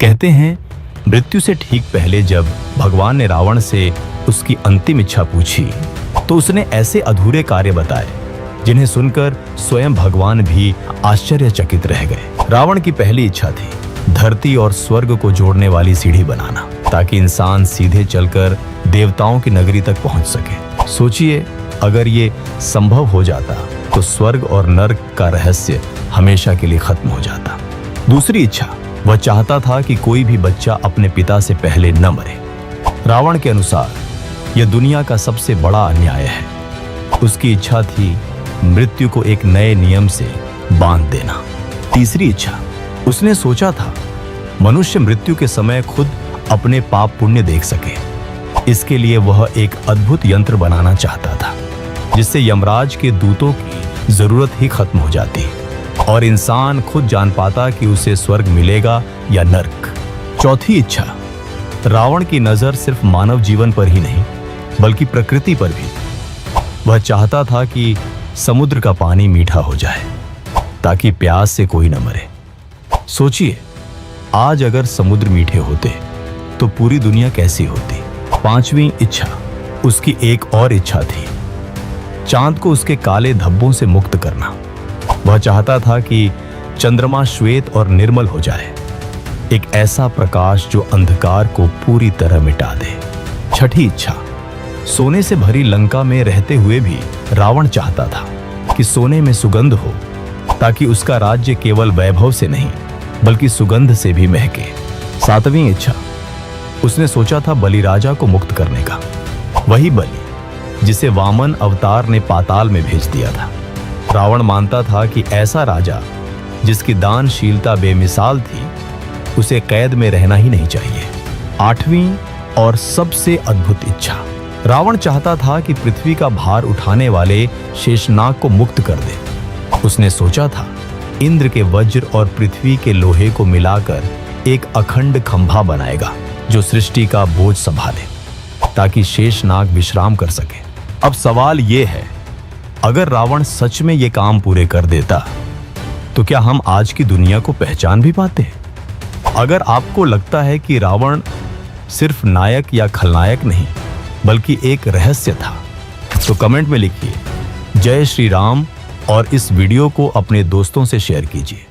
कहते हैं मृत्यु से ठीक पहले जब भगवान ने रावण से उसकी अंतिम इच्छा पूछी तो उसने ऐसे अधूरे कार्य बताए जिन्हें सुनकर स्वयं भगवान भी आश्चर्यचकित रह गए। रावण की पहली इच्छा थी धरती और स्वर्ग को जोड़ने वाली सीढ़ी बनाना, ताकि इंसान सीधे चलकर देवताओं की नगरी तक पहुंच सके। सोचिए, अगर ये संभव हो जाता तो स्वर्ग और नर्क का रहस्य हमेशा के लिए खत्म हो जाता। दूसरी इच्छा, वह चाहता था कि कोई भी बच्चा अपने पिता से पहले न मरे। रावण के अनुसार यह दुनिया का सबसे बड़ा अन्याय है। उसकी इच्छा थी मृत्यु को एक नए नियम से बांध देना। तीसरी इच्छा, उसने सोचा था मनुष्य मृत्यु के समय खुद अपने पाप पुण्य देख सके। इसके लिए वह एक अद्भुत यंत्र बनाना चाहता था जिससे यमराज के दूतों की जरूरत ही खत्म हो जाती और इंसान खुद जान पाता कि उसे स्वर्ग मिलेगा या नर्क। चौथी इच्छा, रावण की नजर सिर्फ मानव जीवन पर ही नहीं बल्कि प्रकृति पर भी। वह चाहता था कि समुद्र का पानी मीठा हो जाए ताकि प्यास से कोई न मरे। सोचिए, आज अगर समुद्र मीठे होते तो पूरी दुनिया कैसी होती। पांचवी इच्छा, उसकी एक और इच्छा थी चांद को उसके काले धब्बों से मुक्त करना। वह चाहता था कि चंद्रमा श्वेत और निर्मल हो जाए, एक ऐसा प्रकाश जो अंधकार को पूरी तरह मिटा दे। छठी इच्छा, सोने से भरी लंका में रहते हुए भी रावण चाहता था कि सोने में सुगंध हो ताकि उसका राज्य केवल वैभव से नहीं बल्कि सुगंध से भी महके। सातवीं इच्छा, उसने सोचा था बलि राजा को मुक्त करने का, वही बलि जिसे वामन अवतार ने पाताल में भेज दिया था। रावण मानता था कि ऐसा राजा जिसकी दानशीलता बेमिसाल थी उसे कैद में रहना ही नहीं चाहिए। आठवीं और सबसे अद्भुत इच्छा, रावण चाहता था कि पृथ्वी का भार उठाने वाले शेषनाग को मुक्त कर दे। उसने सोचा था इंद्र के वज्र और पृथ्वी के लोहे को मिलाकर एक अखंड खंभा बनाएगा जो सृष्टि का बोझ संभाले ताकि शेषनाग विश्राम कर सके। अब सवाल यह है, अगर रावण सच में ये काम पूरे कर देता तो क्या हम आज की दुनिया को पहचान भी पाते? अगर आपको लगता है कि रावण सिर्फ नायक या खलनायक नहीं बल्कि एक रहस्य था तो कमेंट में लिखिए जय श्री राम और इस वीडियो को अपने दोस्तों से शेयर कीजिए।